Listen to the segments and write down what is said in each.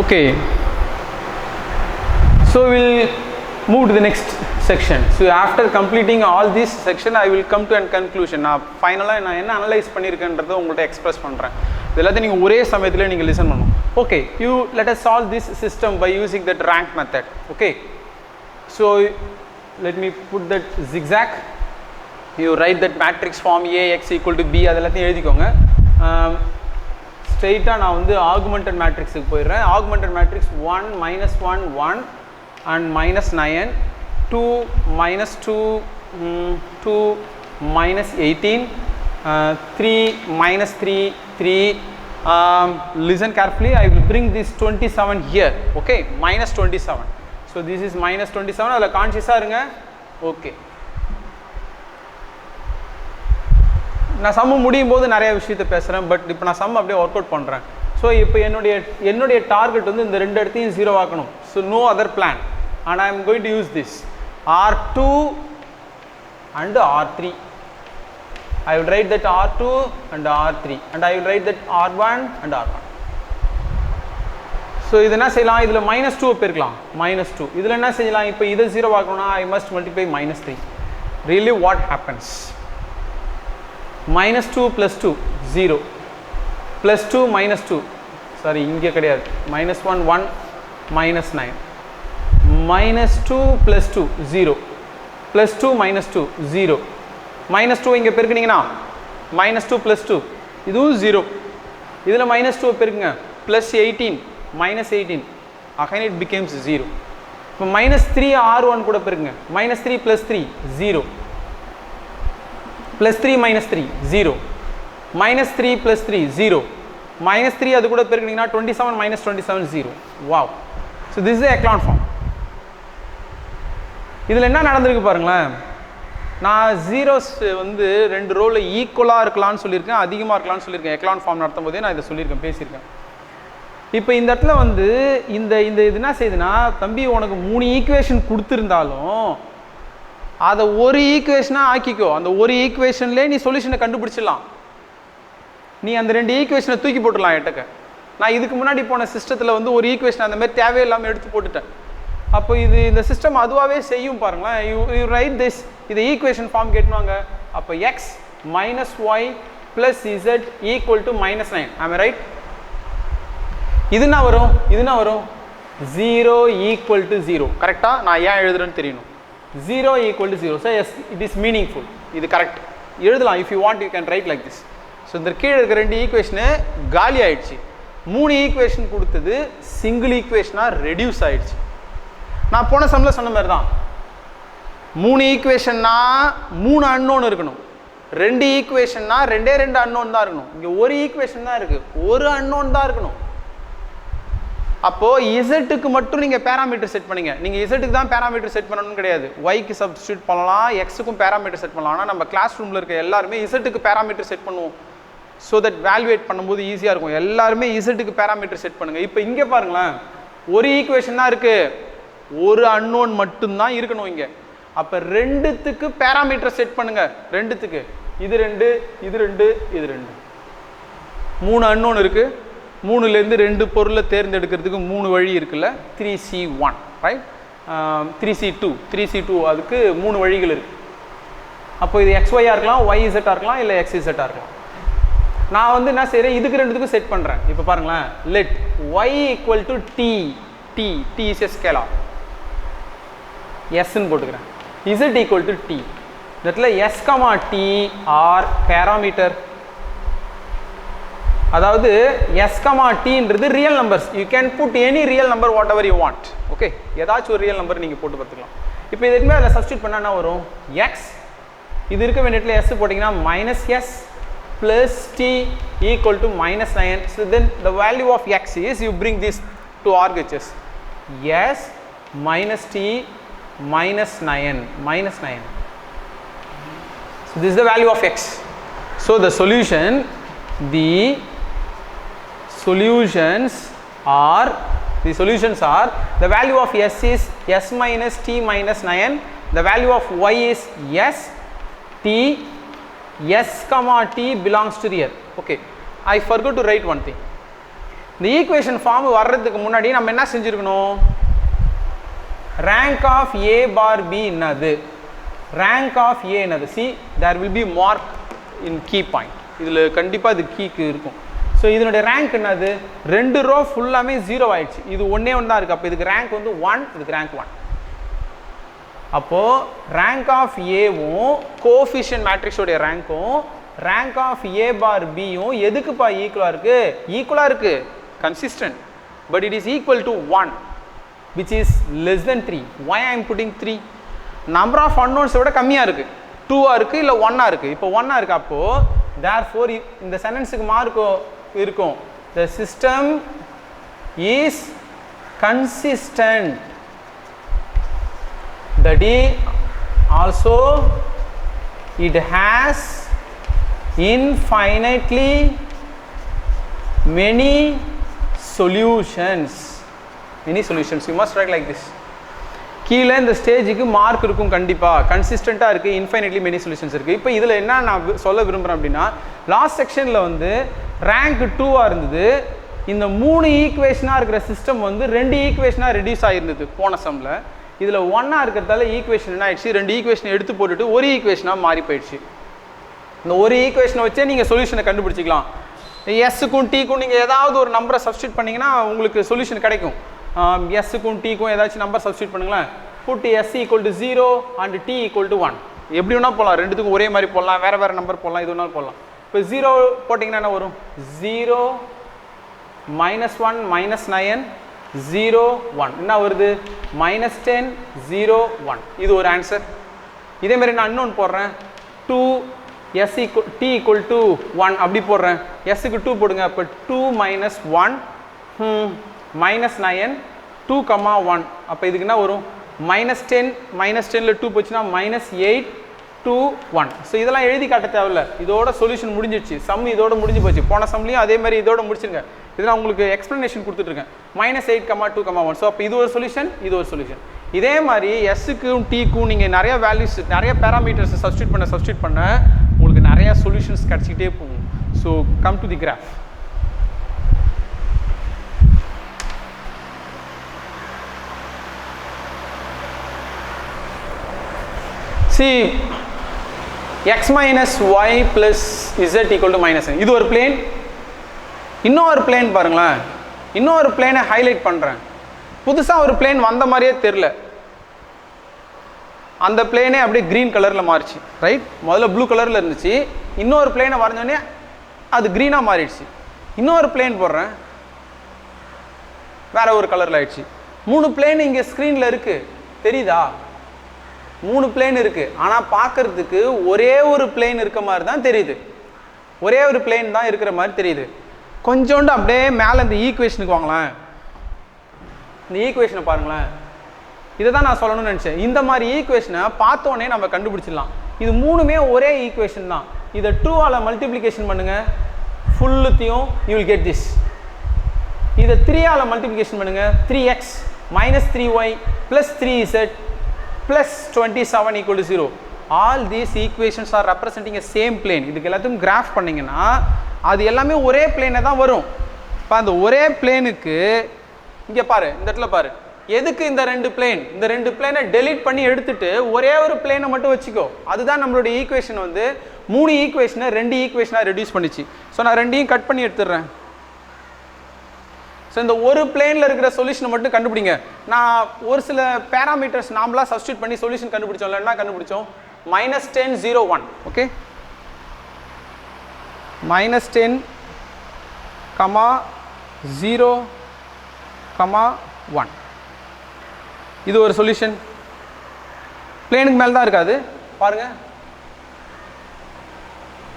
Okay, so we'll move to the next section. So after completing all this section, I will come to a conclusion. நான் ஃபைனலாக நான் என்ன analyse பண்ணியிருக்கேன்றதை உங்கள்கிட்ட express பண்ணுறேன். இது எல்லாத்தையும் நீங்கள் ஒரே சமயத்தில் நீங்கள் லிசன் பண்ணணும். Okay, you let us solve this system by using that rank method. Okay, so let me put that zigzag. You write that matrix form AX equal to B, அது எல்லாத்தையும் எழுதிக்கோங்க. ஸ்ட்ரெயிட்டாக நான் வந்து ஆகுமெண்டட் மேட்ரிக்ஸுக்கு போயிடுறேன். Augmented matrix 1 -1 1 and -9, 2 -2 2 -18, 3 -3 3. Listen carefully, I will bring this 27 here. Okay, -27. So this is -27. அதில் கான்ஷியஸாக இருங்க. ஓகே, நான் சம்மு முடியும் போது நிறைய விஷயத்தை பேசுகிறேன். பட் இப்போ நான் சம் அப்படியே ஒர்க் அவுட் பண்ணுறேன். ஸோ இப்போ என்னுடைய டார்கெட் வந்து இந்த ரெண்டு இடத்தையும் 0 ஆக்கணும். So no other plan and I am going to use this R2 and R3. I will write that R2 and R3 and I will write that R1 and R1. So இது என்ன செய்யலாம், இதில் -2 பெருக்கலாம், -2. இதில் என்ன செய்யலாம், இப்போ இதை 0 ஆக்கணும்னா I must multiply -3. Really what happens? -2 + 2 0, +2 -2, sorry இங்கே கிடையாது, -1 1 -9, -2 + 2 0, +2 -2 0, -2 இங்கே பெருக்குனீங்கன்னா -2 + 2 இதுவும் 0. இதில் -2 பெருக்குங்க, +18 -18, again it becomes 0. இப்போ -3 R1 கூட பெருக்குங்க, -3 + 3 0, +3 -3 0, -3 + 3 0, -3 அது கூட பெருக்குனீங்கன்னா 27 -27 0. Wow. So this is echelon form. இதில் என்ன நடந்திருக்கு பாருங்களேன். நான் ஜீரோஸ் வந்து 2 ரோவில் ஈக்குவலாக இருக்கலாம்னு சொல்லியிருக்கேன், அதிகமாக இருக்கலாம்னு சொல்லியிருக்கேன். எக்லான் ஃபார்ம் நடத்தும் போதே நான் இதை சொல்லியிருக்கேன், பேசியிருக்கேன். இப்போ இந்த இடத்துல வந்து இந்த இது என்ன செய்யுதுன்னா, தம்பி உனக்கு 3 ஈக்குவேஷன் கொடுத்துருந்தாலும் அதை ஒரு ஈக்குவேஷனாக ஆக்கிக்கோ. அந்த ஒரு ஈக்குவேஷன்லேயே நீ சொல்யூஷனை கண்டுபிடிச்சிடலாம். நீ அந்த 2 ஈக்குவேஷனை தூக்கி போட்டுடலாம் எட்டக்க. நான் இதுக்கு முன்னாடி போன சிஸ்டத்தில் வந்து ஒரு ஈக்குவேஷன் அந்த மாதிரி தேவையில்லாமல் எடுத்து போட்டுட்டேன். அப்போ இந்த சிஸ்டம் அதுவாகவே செய்யும் பாருங்களேன். யூ ரைட் திஸ், இதை ஈக்குவேஷன் ஃபார்ம் கேட்டுவாங்க. அப்போ x - y + z = -9. ஆம் ரைட்? இது என்ன வரும், 0 = 0. கரெக்டாக நான் ஏன் எழுதுறேன்னு தெரியணும். 0 = 0. So yes, it is meaningful. இது கரெக்ட் எழுதலாம். If you want you can write like this. So இந்த கீழே இருக்கிற 2 ஈக்குவேஷனு காலி ஆயிடுச்சு. 3 ஈக்குவேஷன் கொடுத்தது சிங்கிள் ஈக்குவேஷனாக ரெடியூஸ் ஆயிடுச்சு. நான் போன சம்மில் சொன்ன மாதிரி தான். 3 ஈக்குவேஷன்னா 3 அன்னோன் இருக்கணும். 2 ஈக்குவேஷன்னா 2 அன்னோன் தான் இருக்கணும். இங்கே ஒரு ஈக்குவேஷன் தான் இருக்குது, ஒரு அன்னோன் தான் இருக்கணும். அப்போது இசட்டுக்கு மட்டும் நீங்கள் பேராமீட்டர் செட் பண்ணிங்க. நீங்கள் இசட்டுக்கு தான் பேராமீட்டர் செட் பண்ணணும்னு கிடையாது. ஒய்க்கு சப்ஸ்டியூட் பண்ணலாம், எக்ஸுக்கும் பேராமீட்டர் செட் பண்ணலாம். ஆனால் நம்ம கிளாஸ் ரூமில் இருக்க எல்லாருமே இசட்டுக்கு பேராமீட்டர் செட் பண்ணுவோம். ஸோ தட் வேல்யூவேட் பண்ணும்போது ஈஸியாக இருக்கும். எல்லாருமே இசட்டுக்கு பேராமீட்டர் செட் பண்ணுங்கள். இப்போ இங்கே பாருங்களேன், ஒரு ஈக்குவேஷன் தான் இருக்குது, ஒரு அன்னோன் மட்டும்தான் இருக்கணும் இங்கே. அப்போ 2த்துக்கு பேராமீட்டர் செட் பண்ணுங்கள். 2த்துக்கு இது 2 இது 2 இது 2. 3 அன்னோன் இருக்குது. 3லேருந்து 2 பொருளை தேர்ந்தெடுக்கிறதுக்கு 3 வழி இருக்குல்ல. 3C1 ரைட், 3C2 3C2 அதுக்கு 3 வழிகள் இருக்குது. அப்போ இது XYயாக இருக்கலாம், YZஆக இருக்கலாம், இல்லை XZஆக இருக்கலாம். நான் வந்து என்ன செய்கிறேன், இதுக்கு 2த்துக்கும் செட் பண்ணுறேன். இப்போ பாருங்களேன், let y = t, t is a scalar, sன்னு போட்டுக்கிறேன். z = t. இந்த இடத்துல s, t ஆர் பேராமீட்டர். அதாவது s, tன்றது real numbers. You can put any real number whatever you want. Okay, ஏதாச்சும் ஒரு ரியல் நம்பர் நீங்கள் போட்டு பார்த்துக்கலாம். இப்போ இதுக்குமே அதில் சப்ஸ்டியூட் பண்ணால் என்ன வரும், x இது இருக்க வேண்டிய இடத்துல s போட்டிங்கன்னா -s plus t = -9. So then the value of x is, you bring these two RHS, s minus t minus 9. So this is the value of x. So the solutions are the value of s is s minus t minus 9. The value of y is s t, s comma t belongs to the earth. Okay, I forgot to write one thing. இந்த equation form வர்றதுக்கு முன்னாடி நம்ம என்ன செஞ்சுருக்கணும்? Rank of A bar B என்னது, rank of A என்னது? See there will be mark in key point. இதில் கண்டிப்பாக இது கீக்கு இருக்கும். ஸோ இதனுடைய ரேங்க் என்னது? 2 ரோ ஃபுல்லாமே 0 ஆயிடுச்சு. இது ஒன்றே ஒன்று தான் இருக்குது. அப்போ இதுக்கு ரேங்க் வந்து 1, இதுக்கு ரேங்க் 1. அப்போது ரேங்க் ஆஃப் ஏவும் கோஎஃபிஷியன்ட் மேட்ரிக்ஸோடைய ரேங்க்கும் ரேங்க் ஆஃப் ஏ பார் பியும் எதுக்குப்பா ஈக்குவலாக இருக்குது? ஈக்குவலாக இருக்குது, consistent. But it is equal to 1 which is less than 3. why I am putting 3? Number of அன்னோன்ஸை விட கம்மியாக இருக்குது. 2ஆக இருக்குது இல்லை 1ஆக இருக்குது. இப்போ 1ஆக இருக்குது. அப்போது therefore இந்த சென்டென்ஸுக்கு மார்க் இருக்கும், the system is consistent. That is also it has infinitely many solutions. Many solutions. You must write like this. கீழே இந்த ஸ்டேஜுக்கு மார்க் இருக்கும், கண்டிப்பாக கன்சிஸ்டண்ட்டாக இருக்குது, இன்ஃபைனைட்லி மெனி சொல்யூஷன்ஸ் இருக்குது. இப்போ இதில் என்ன நான் சொல்ல விரும்புகிறேன் அப்படின்னா, லாஸ்ட் செக்ஷனில் வந்து ரேங்க் 2ஆக இருந்தது. இந்த 3 ஈக்குவேஷனாக இருக்கிற சிஸ்டம் வந்து 2 ஈக்குவேஷனாக ரெடியூஸ் ஆகிருந்தது போன சம்மில். இதில் 1ஆக இருக்கிறதால ஈக்குவேஷன் என்ன ஆயிடுச்சு? 2 ஈக்குவேஷனை எடுத்து போட்டுட்டு ஒரு ஈக்குவேஷனாக மாறி போயிடுச்சு. இந்த ஒரு ஈக்குவேஷனை வச்சே நீங்கள் சொல்யூஷனை கண்டுபிடிச்சிக்கலாம். எஸ்ஸுக்கும் டீக்கும் நீங்கள் ஏதாவது ஒரு நம்பரை சப்ஸ்டியூட் பண்ணிங்கன்னா உங்களுக்கு சொல்யூஷன் கிடைக்கும். எஸ்ஸுக்கும் டீக்கும் ஏதாச்சும் நம்பர் சப்ஸ்டியூட் பண்ணுங்களேன். Put s equal to 0 and t equal to 1. எப்படி வேணால் போகலாம், ரெண்டுத்துக்கும் ஒரே மாதிரி போடலாம், வேறு வேறு நம்பர் போடலாம், இது வேணாலும் போடலாம். இப்போ 0 போட்டிங்கன்னா என்ன வரும்? 0 -1 -9 0 1 என்ன வருது? -10 0 1. இது ஒரு ஆன்சர். இதேமாரி நான் இன்னொன்று போடுறேன், 2 s t ஈக்குவல் டு 1 அப்படி போடுறேன். எஸ்ஸுக்கு 2 போடுங்க. அப்போ 2 - 1 -9 2, 1. அப்போ இதுக்கு என்ன வரும்? -10 -10ல் 2 போச்சுன்னா -8 2 1. ஸோ இதெல்லாம் எழுதி காட்ட தேவையில்ல, இதோட சொல்யூஷன் முடிஞ்சிடுச்சு. சம் இதோட முடிஞ்சு போச்சு. போன சம்லையும் அதே மாதிரி இதோட முடிச்சுங்க. இதெல்லாம் உங்களுக்கு எக்ஸ்ப்ளனேஷன் கொடுத்துட்ருக்கேன். -8, 2, 1. ஸோ அப்போ இது ஒரு சொல்யூஷன், இது ஒரு சொல்யூஷன். இதே மாதிரி எஸ்ஸுக்கும் டீக்கும் நீங்கள் நிறைய வேல்யூஸ், நிறைய பேராமீட்டர்ஸ் சப்ஸ்டியூட் பண்ண உங்களுக்கு நிறையா சொல்யூஷன்ஸ் கிடச்சிக்கிட்டே போகும். So come to the graph. See, x minus y plus z equal to -n. இது ஒரு பிளேன். இன்னொரு பிளேன் பாருங்களேன். இன்னொரு பிளேனை ஹைலைட் பண்ணுறேன். புதுசாக ஒரு பிளேன் வந்த மாதிரியே தெரில. அந்த பிளேனே அப்படியே க்ரீன் கலரில் மாறிச்சு. ரைட், முதல்ல ப்ளூ கலரில் இருந்துச்சு. இன்னொரு பிளேனை வரைஞ்சோடனே அது க்ரீனாக மாறிடுச்சு. இன்னொரு பிளேன் போடுறேன், வேற ஒரு கலரில் ஆயிடுச்சு. 3 பிளேன் இங்கே ஸ்க்ரீனில் இருக்குது, தெரியுதா? 3 பிளேன் இருக்குது. ஆனால் பார்க்கறதுக்கு ஒரே ஒரு பிளேன் இருக்க மாதிரி தான் தெரியுது. ஒரே ஒரு பிளேன் தான் இருக்கிற மாதிரி தெரியுது. கொஞ்சோண்டு அப்படியே மேலே இந்த ஈக்குவேஷனுக்கு வாங்களேன். இந்த ஈக்குவேஷனை பாருங்களேன். இதை தான் நான் சொல்லணும்னு நினச்சேன். இந்த மாதிரி ஈக்குவேஷனை பார்த்தோன்னே நம்ம கண்டுபிடிச்சிடலாம். இது 3மே ஒரே ஈக்குவேஷன் தான். இதை 2ஆல் மல்டிப்ளிகேஷன் பண்ணுங்கள், ஃபுல்லுத்தையும் யூ வில் கெட் திஸ். இதை 3ஆல் மல்டிப்ளிகேஷன் பண்ணுங்கள், 3x - 3y + 3z plus 27 equal to 0. All these equations are representing a same plane. இதுக்கு எல்லாத்தையும் கிராஃப் பண்ணிங்கன்னா அது எல்லாமே ஒரே பிளேனை தான் வரும். இப்போ அந்த ஒரே பிளேனுக்கு இங்கே பாரு, இந்த இடத்துல பாரு, எதுக்கு இந்த 2 பிளேன்? இந்த 2 பிளேனை டெலீட் பண்ணி எடுத்துட்டு ஒரே ஒரு பிளேனை மட்டும் வச்சுக்கோ. அதுதான் நம்மளுடைய ஈக்குவேஷன் வந்து 3 ஈக்குவேஷனை 2 ஈக்குவேஷனாக ரெடியூஸ் பண்ணிச்சு. ஸோ நான் 2ஐயும் கட் பண்ணி எடுத்துடுறேன். ஸோ இந்த ஒரு பிளேனில் இருக்கிற சொல்யூஷனை மட்டும் கண்டுபிடிங்க. நான் ஒரு சில பேராமீட்டர்ஸ் நாமளாக சப்ஸ்டியூட் பண்ணி சொல்யூஷன் கண்டுபிடிச்சோம்ல. என்ன கண்டுபிடிச்சோம்? -10 0 1. ஓகே, -10, 0, 1. இது ஒரு சொல்யூஷன். பிளேனுக்கு மேலே தான் இருக்காது பாருங்க.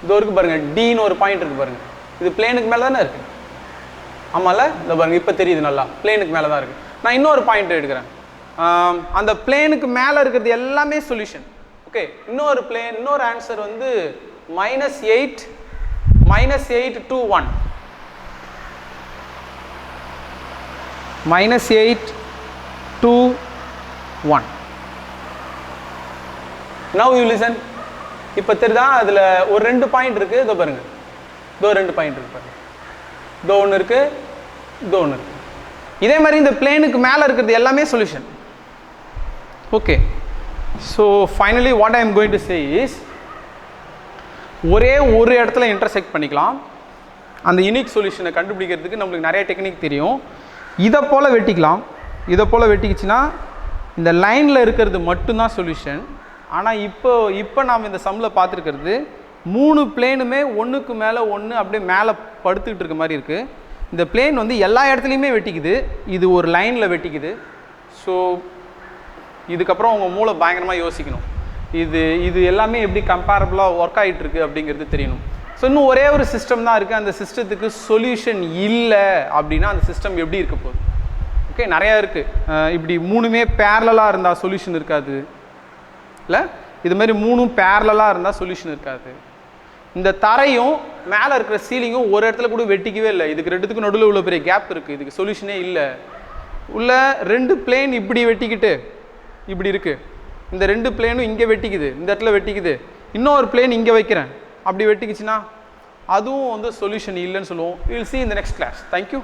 இது இருக்கு பாருங்க, டின்னு ஒரு பாயிண்ட் இருக்கு பாருங்க. இது பிளேனுக்கு மேலே தானே இருக்கு. ஆமாம்ல, இந்த பாருங்க, இப்போ தெரியுது நல்லா. பிளேனுக்கு மேலே தான் இருக்குது. நான் இன்னொரு பாயிண்ட் எடுக்கிறேன். அந்த பிளேனுக்கு மேலே இருக்கிறது எல்லாமே சொல்யூஷன். ஓகே, இன்னொரு பிளேன், இன்னொரு ஆன்சர் வந்து -8 2 1. -8 2 1. Now you listen. இப்போ தெரியுதா? அதில் ஒரு 2 பாயிண்ட் இருக்குது. இதோ பாருங்க, இதோ 2 பாயிண்ட் இருக்கு பாருங்க. இதோ ஒன்று இருக்குது, இது ஒன்று இருக்குது. இதே மாதிரி இந்த பிளேனுக்கு மேலே இருக்கிறது எல்லாமே solution. Okay, so finally what I am going to say is, ஒரே ஒரு இடத்துல இன்டர்செக்ட் பண்ணிக்கலாம். அந்த யூனிக் சொல்யூஷனை கண்டுபிடிக்கிறதுக்கு நம்மளுக்கு நிறைய டெக்னிக் தெரியும். இதை போல் வெட்டிக்கலாம். இதை போல் வெட்டிக்கிச்சுன்னா இந்த லைனில் இருக்கிறது மட்டும்தான் சொல்யூஷன். ஆனால் இப்போ நாம் இந்த சம்மில் பார்த்துருக்கிறது 3 பிளேனுமே ஒன்றுக்கு மேலே ஒன்று அப்படியே மேலே படுத்துக்கிட்டு இருக்க மாதிரி இருக்குது. இந்த பிளேன் வந்து எல்லா இடத்துலையுமே வெட்டிக்குது, இது ஒரு லைனில் வெட்டிக்குது. ஸோ இதுக்கப்புறம் உங்கள் மூளை பயங்கரமாக யோசிக்கணும், இது எல்லாமே எப்படி கம்பேரபிளாக ஒர்க் ஆகிட்டு இருக்குது அப்படிங்கிறது தெரியணும். ஸோ இன்னும் ஒரே ஒரு சிஸ்டம் தான் இருக்குது. அந்த சிஸ்டத்துக்கு சொல்யூஷன் இல்லை அப்படின்னா அந்த சிஸ்டம் எப்படி இருக்க போகுது? ஓகே, நிறையா இருக்குது. இப்படி 3மே பேரலாக இருந்தால் சொல்யூஷன் இருக்காது இல்லை, இது மாதிரி 3ம் பேரலாக இருந்தால் சொல்யூஷன் இருக்காது. இந்த தரையும் மேலே இருக்கிற சீலிங்கும் ஒரு இடத்துல கூட வெட்டிக்கவே இல்லை. இதுக்கு ரெண்டுத்துக்கும் நடுவில் உள்ள பெரிய கேப் இருக்குது, இதுக்கு சொல்யூஷனே இல்லை. உள்ள 2 பிளேன் இப்படி வெட்டிக்கிட்டு இப்படி இருக்குது, இந்த 2 பிளேனும் இங்கே வெட்டிக்குது, இந்த இடத்துல வெட்டிக்குது, இன்னொரு பிளேன் இங்கே வைக்கிறேன், அப்படி வெட்டிக்குச்சுன்னா அதுவும் வந்து சொல்யூஷன் இல்லைன்னு சொல்லுவோம். Will see in the next class. Thank you.